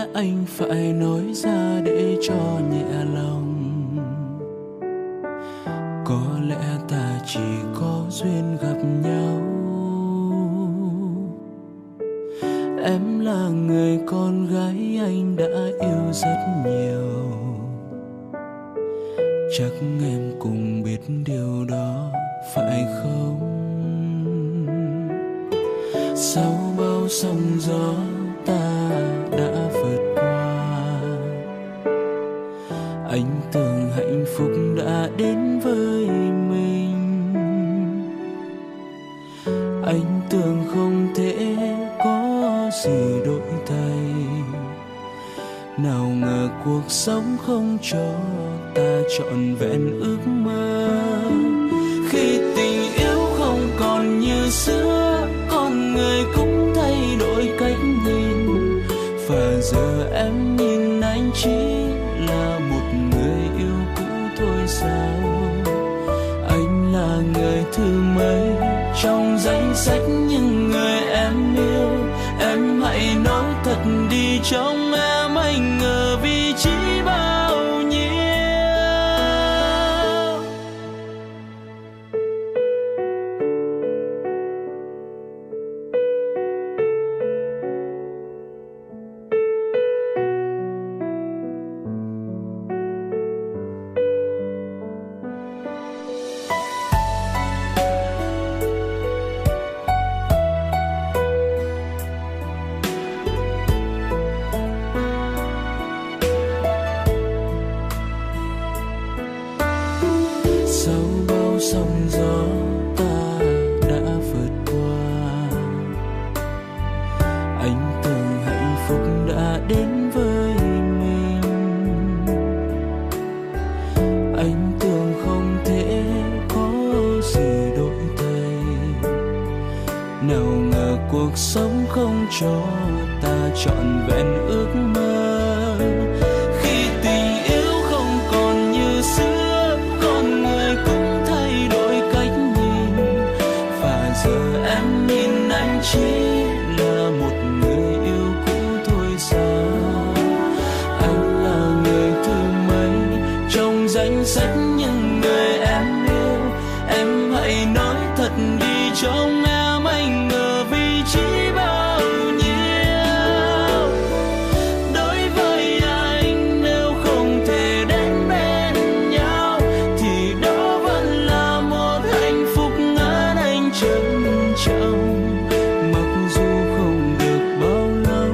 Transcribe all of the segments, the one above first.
lẽ anh phải nói ra để cho nhẹ lòng. Có lẽ ta chỉ có duyên gặp nhau. Em là người con gái anh đã yêu rất nhiều. Chắc em cũng biết điều đó phải không? Sau bao sóng gió ta đã vượt qua. Anh tưởng hạnh phúc đã đến với mình. Anh tưởng không thể có gì đổi thay. Nào ngờ cuộc sống không cho ta trọn vẹn ước mơ. Khi tình yêu không còn như xưa, con người cũng thay đổi cách nhìn. Và giờ em nhìn anh chỉ là một người yêu cũ thôi sao? Anh là người thứ mấy trong danh sách những người em yêu. Em hãy nói thật đi, trong em anh ở vị trí bao nhiêu? Sau bao sóng gió ta đã vượt qua. Anh tưởng hạnh phúc đã đến với mình. Anh tưởng không thể có gì đổi thay. Nào ngờ cuộc sống không cho ta trọn vẹn ước mơ. Khi tình yêu không còn như xưa, con người cũng thay đổi cách nhìn. Và giờ em nhìn anh chỉ là một người yêu cũ thôi sao? Anh là người thứ mấy trong danh sách những người em yêu. Em hãy nói thật đi, trong em anh ở vị trí bao nhiêu? Đối với anh nếu không thể đến bên nhau thì đó vẫn là một hạnh phúc ngỡ anh trân trọng. Mặc dù không được bao lâu,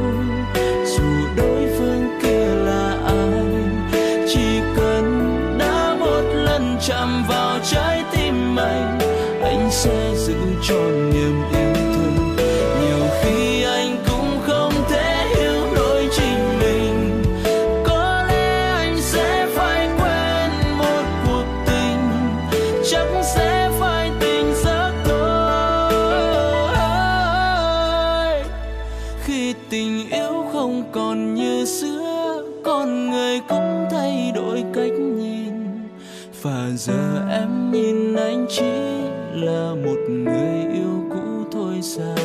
dù đối phương kia là ai, chỉ cần đã một lần chạm vào trái tim anh sẽ giữ trọn niềm yêu thương. Nhiều khi anh cũng không thể hiểu nổi chính mình. Có lẽ anh sẽ phải quên một cuộc tình, chắc sẽ phải tình giấc thôi. Khi tình yêu không còn như xưa, con người cũng thay đổi cách nhìn. Và giờ em nhìn anh chỉ là một người yêu cũ thôi sao?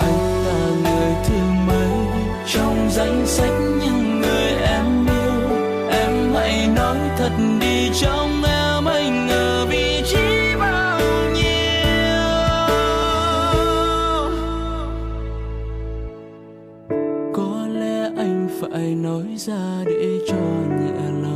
Anh là người thứ mấy trong danh sách những người em yêu. Em hãy nói thật đi, trong em anh ở vị trí bao nhiêu? Có lẽ anh phải nói ra để cho nhẹ lòng.